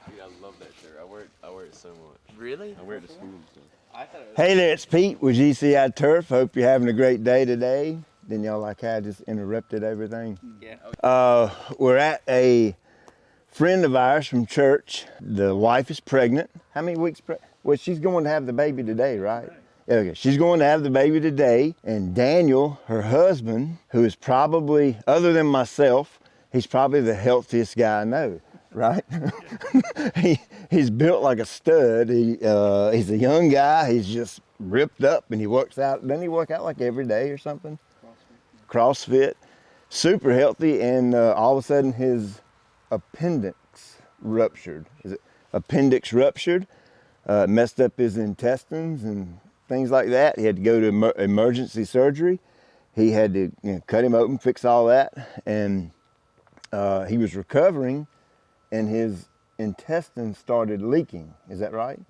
Dude, I love that shirt. I wear it so much. Really? I wear it to school and stuff. I thought it was Hey there, it's Pete with GCI Turf. Hope you're having a great day today. Didn't y'all like how I just interrupted everything? Yeah. We're at a friend of ours from church. The wife is pregnant. How many weeks pregnant? Well, she's going to have the baby today, right? Okay, she's going to have the baby today. And Daniel, her husband, who is probably, other than myself, he's probably the healthiest guy I know, right? He's built like a stud. He's a young guy. He's just ripped up and he works out. Doesn't he work out like every day or something? CrossFit. Super healthy, and all of a sudden his appendix ruptured. Is it appendix ruptured? Messed up his intestines and things like that. He had to go to emergency surgery. He had to cut him open, fix all that, and he was recovering, and his intestines started leaking. Is that right?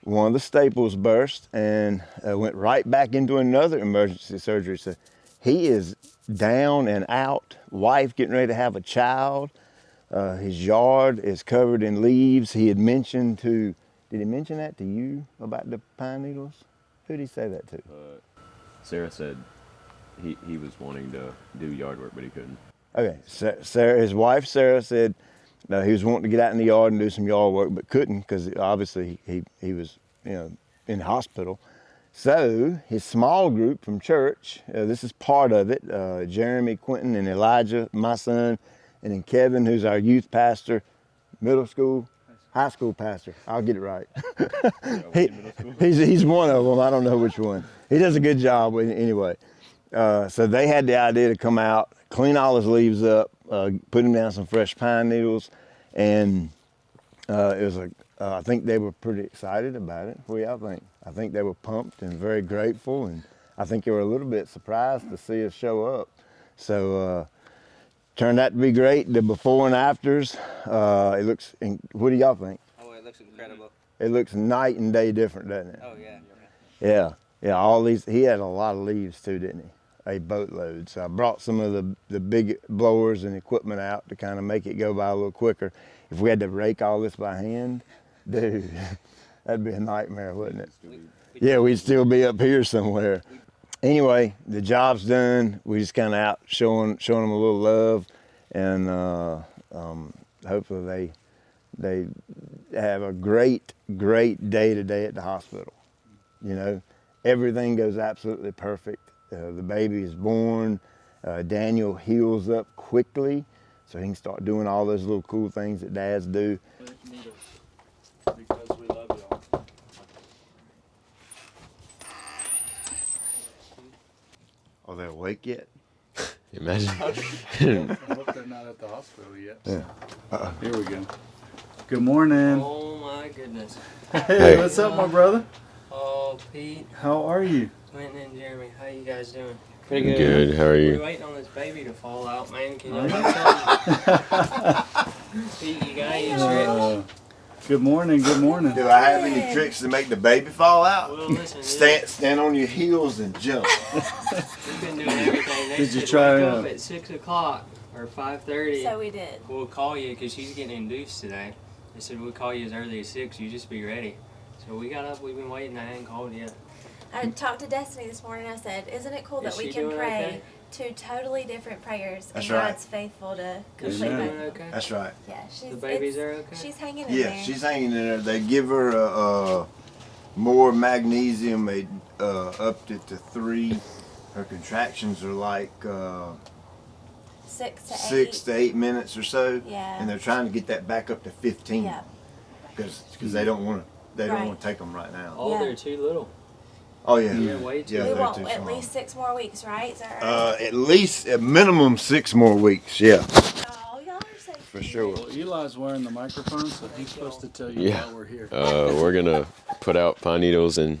One of the staples burst and went right back into another emergency surgery. So he is down and out. Wife getting ready to have a child. His yard is covered in leaves. He had mentioned did he mention that to you about the pine needles? Who did he say that to? Sarah said he was wanting to do yard work, but he couldn't. Okay, Sarah, his wife Sarah said he was wanting to get out in the yard and do some yard work, but couldn't because obviously he was in the hospital. So his small group from church, this is part of it, Jeremy, Quentin, and Elijah, my son, and then Kevin, who's our youth pastor, middle school, high school pastor. I'll get it right. He's one of them. I don't know which one. He does a good job anyway. So they had the idea to come out, clean all his leaves up, put him down some fresh pine needles, and it was I think they were pretty excited about it. What do y'all think? I think they were pumped and very grateful, and I think they were a little bit surprised to see us show up. So turned out to be great. The before and afters, it looks, what do y'all think? Oh, it looks incredible. It looks night and day different, doesn't it? Oh, yeah. Yeah, all these, he had a lot of leaves too, didn't he? A boatload. So I brought some of the big blowers and equipment out to kind of make it go by a little quicker. If we had to rake all this by hand, dude, that'd be a nightmare, wouldn't it? Yeah, we'd still be up here somewhere. Anyway, the job's done. We just kind of out showing them a little love, and hopefully they have a great day today at the hospital. Everything goes absolutely perfect. The baby is born. Daniel heals up quickly, so he can start doing all those little cool things that dads do. Because we love y'all. Are they awake yet? Imagine. I hope they're not at the hospital yet. Yeah. Here we go. Good morning. Oh, my goodness. Hey, what's up, my brother? Oh, Pete, How are you? Quentin, and Jeremy, how you guys doing? Pretty good. How are We're you? waiting on this baby to fall out, man. Can y'all do something? Pete, you got any tricks? Good morning. Good morning. Do I have any tricks to make the baby fall out? Well, listen, Stand on your heels and jump. we've been doing everything. They Did you said try, wake up at 6 o'clock or 5:30. So we did. We'll call you because she's getting induced today. They said we'll call you as early as 6. You just be ready. So we got up. We've been waiting. I hadn't called yet. I talked to Destiny this morning. I said, "Isn't it cool Is that we she can doing pray okay? two totally different prayers That's and right. God's faithful to Is complete she Amen. both?" doing okay? That's right. Yeah, she's The babies it's- are okay? She's hanging in Yeah, there. she's hanging in there. They give her more magnesium. They upped it to 3. Her contractions are like 6 to 8. 6 to 8 minutes or so. Yeah. And they're trying to get that back up to 15 Yeah. because they don't want to Right. take them right now. Oh, Yeah. they're too little. Oh yeah. Yeah, way too Yeah, We they're want too at small. least 6 more weeks, right? Is that right? At least a minimum 6 more weeks. Yeah, Oh, y'all are so for cute. sure. Well, Eli's wearing the microphone, so he's supposed to tell you Yeah. why we're here. We're gonna put out pine needles and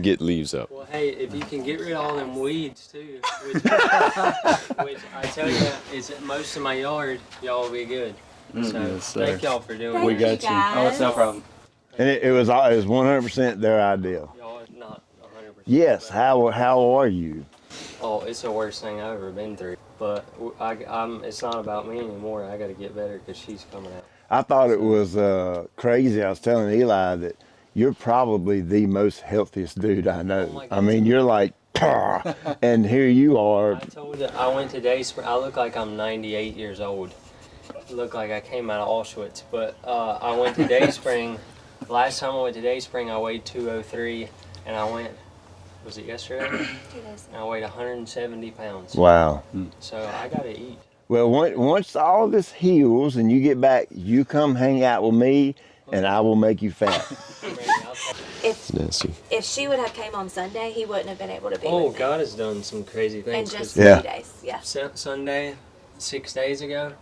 get leaves up. Well, hey, if you can get rid of all them weeds too, which I tell you, is most of my yard, y'all will be good. So Yes, sir. thank y'all for doing Thank We it. got you. guys. Oh, it's no problem. And it was 100% their idea. Y'all are not 100%. Yes. but- How are you? Oh, it's the worst thing I've ever been through. But it's not about me anymore. I got to get better because she's coming out. I thought it was crazy. I was telling Eli that you're probably the most healthiest dude I know. Oh my I mean, you're like, and here you are. I told you, I went to day spring. I look like I'm 98 years old. Look like I came out of Auschwitz. But I went to day spring. Last time I went to day spring, I weighed 203, and I went. Was it yesterday? 2 days. And I weighed 170 pounds. Wow. So I gotta eat. Well, once all this heals and you get back, you come hang out with me, and I will make you fat. If she would have came on Sunday, he wouldn't have been able to be Oh, with me. God has done some crazy In things. just 'cause Yeah. 3 days. Yeah. Sunday, 6 days ago,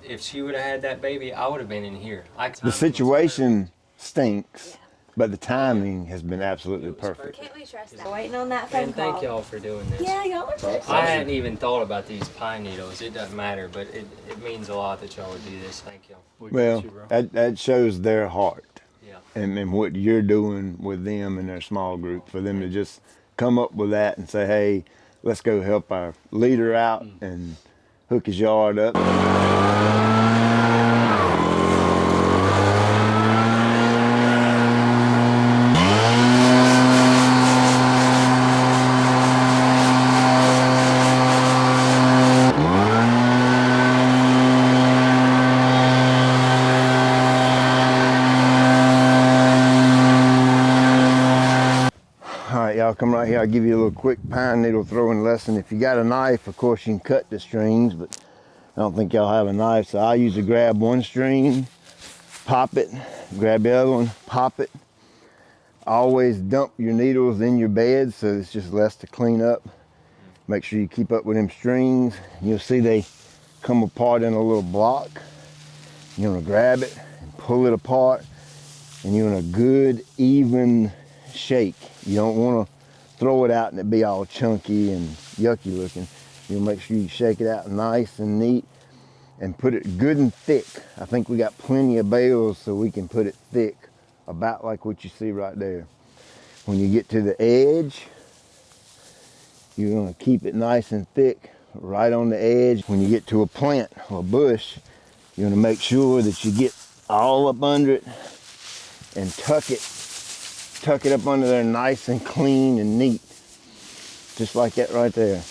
if she would have had that baby, I would have been in here. The situation stinks, Yeah. but the timing has been absolutely It was perfect. Can't we trust that? Waiting on that phone And call. thank y'all for doing this. Yeah, y'all are great. I hadn't even thought about these pine needles. It doesn't matter, but it means a lot that y'all would do this. Thank y'all. We Well, got you, bro. that shows their heart. Yeah. And what you're doing with them and their small group, for them to just come up with that and say, hey, let's go help our leader out and hook his yard up. All right, y'all come right here. I'll give you a little quick pine needle throwing lesson. If you got a knife, of course you can cut the strings, but I don't think y'all have a knife, so I usually grab one string, pop it, grab the other one, pop it. Always dump your needles in your bed so it's just less to clean up. Make sure you keep up with them strings. You'll see they come apart in a little block. You want to grab it and pull it apart, and you're in a good, even shake. You don't want to throw it out and it be all chunky and yucky looking. You'll make sure you shake it out nice and neat and put it good and thick. I think we got plenty of bales so we can put it thick, about like what you see right there. When you get to the edge, you're gonna keep it nice and thick right on the edge. When you get to a plant or a bush, you're gonna make sure that you get all up under it and tuck it up under there nice and clean and neat. Just like that right there.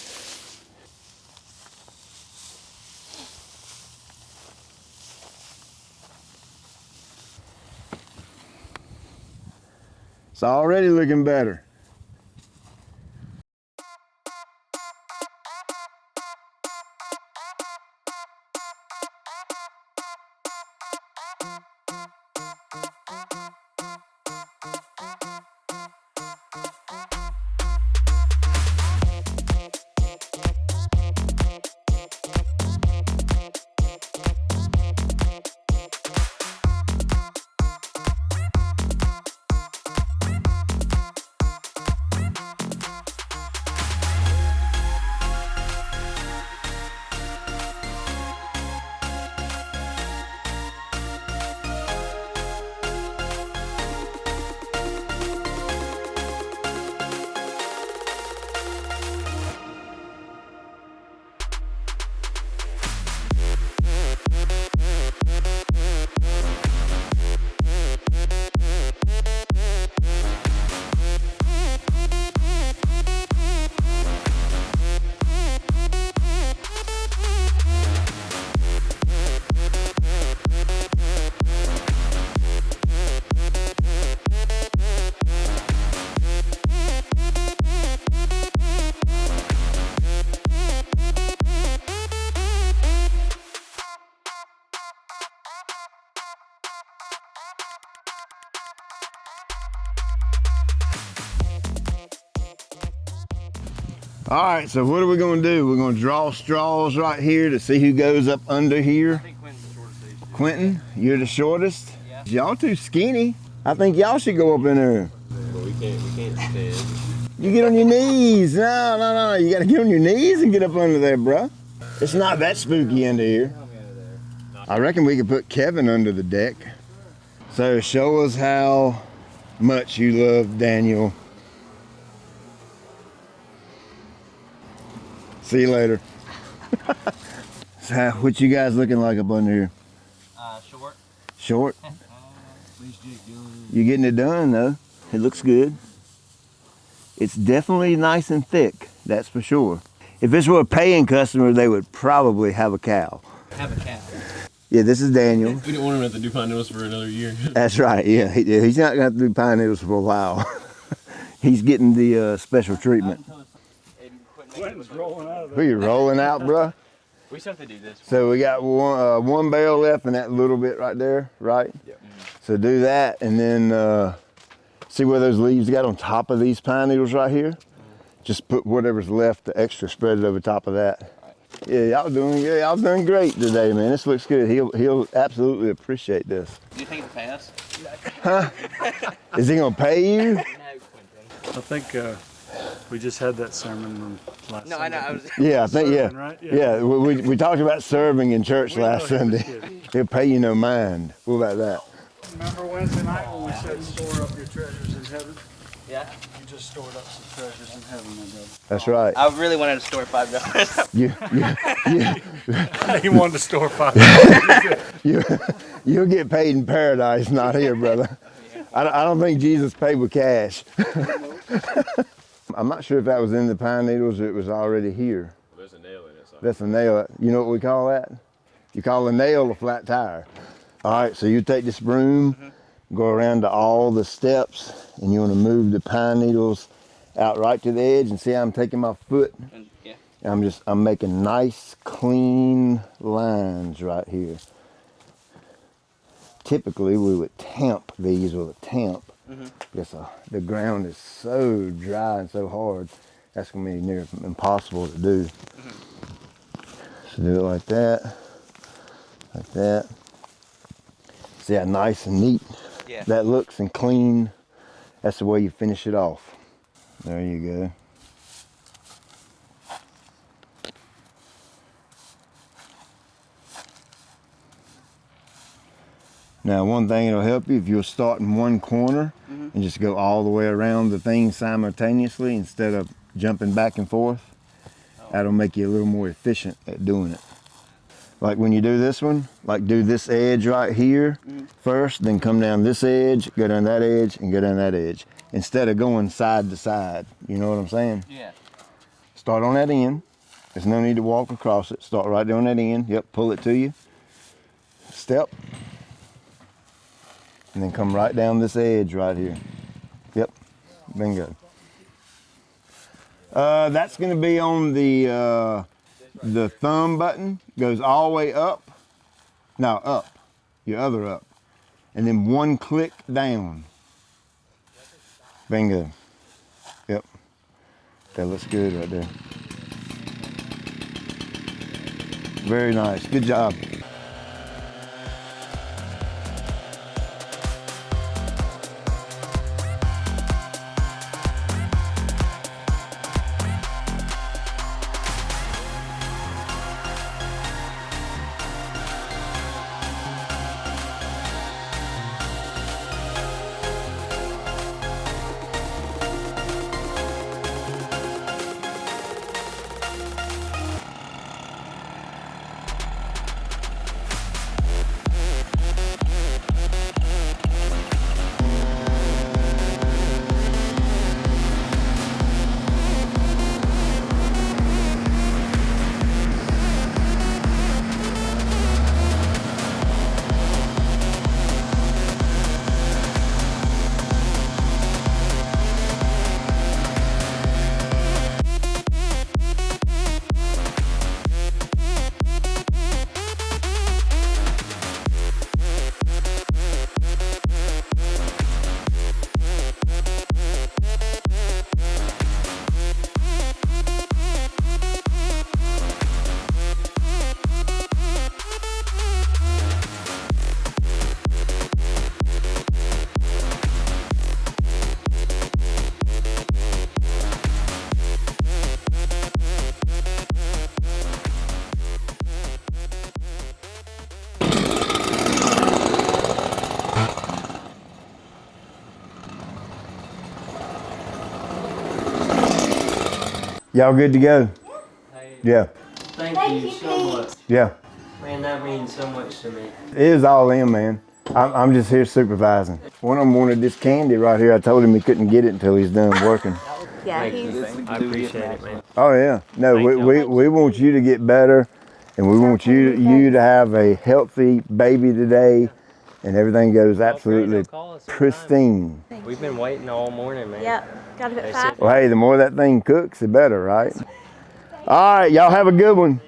It's already looking better. All right, so what are we gonna do? We're gonna draw straws right here to see who goes up under here. I think Quentin's the shortest. Quentin, you're the shortest? Yeah. Y'all too skinny. I think y'all should go up in there. But we can't stand. You get on your knees. No. You gotta get on your knees and get up under there, bruh. It's not that spooky under here. I reckon we could put Kevin under the deck. So show us how much you love Daniel. See you later. So what you guys looking like up under here? Short. Short. You're getting it done though. It looks good. It's definitely nice and thick, that's for sure. If this were a paying customer, they would probably have a cow. Have a cat. Yeah, this is Daniel. We didn't want him to have to do pine needles for another year. That's right, yeah. He's not gonna have to do pine needles for a while. He's getting the special treatment. Quentin's rolling out of Who there. you rolling out, bruh? We still have to do this. So we got one barrel left in that little bit right there, right? Yep. So do that and then see where those leaves got on top of these pine needles right here? Just put whatever's left, the extra, spread it over top of that. Yeah, y'all doing great today, man. This looks good. He'll absolutely appreciate this. Do you think it's pass? Huh? Is he gonna pay you? No, Quentin. I think we just had that sermon last No, I know. Sunday. I was. Yeah, I think Serving, right? Yeah, we talked about serving in church We know last he was Sunday. kidding. He'll pay you no mind. What about that? Remember Wednesday night when we said store up your treasures in heaven? Yeah. You just stored up some treasures in heaven, my brother. That's right. I really wanted to store $5. You He wanted to store $5. you'll get paid in paradise, not here, brother. I don't think Jesus paid with cash. I'm not sure if that was in the pine needles or it was already here. There's a nail in it. So. That's a nail. You know what we call that? You call a nail a flat tire. All right, so you take this broom, go around to all the steps, and you want to move the pine needles out right to the edge, and see how I'm taking my foot? And, yeah. And I'm making nice, clean lines right here. Typically, we would tamp these with a tamp. Because the ground is so dry and so hard, that's going to be near impossible to do. So do it like that, like that. See how nice and neat Yeah. that looks and clean? That's the way you finish it off. There you go. Now, one thing that'll help you, if you'll start in one corner and just go all the way around the thing simultaneously instead of jumping back and forth, that'll make you a little more efficient at doing it. Like when you do this one, like do this edge right here first, then come down this edge, go down that edge, and go down that edge, instead of going side to side. You know what I'm saying? Yeah. Start on that end. There's no need to walk across it. Start right there on that end. Yep, pull it to you. Step. And then come right down this edge right here. Yep, bingo. That's gonna be on the thumb button. Goes all the way up. No, up. Your other up. And then one click down. Bingo. Yep. That looks good right there. Very nice. Good job. Y'all good to go? Hey, Yeah, thank you so much. yeah. Man, that means so much to me. It is all in, man. I'm just here supervising. One of them wanted this candy right here. I told him he couldn't get it until he's done working. Yeah, Thank he's. you. I appreciate it, man. Oh yeah. No, Thank we want you to get better, and we want you to have a healthy baby today, and everything goes absolutely Call us anytime. pristine. We've been waiting all morning, man. Yep. Got up They at said- 5. Well, hey, the more that thing cooks, the better, right? All right, y'all have a good one.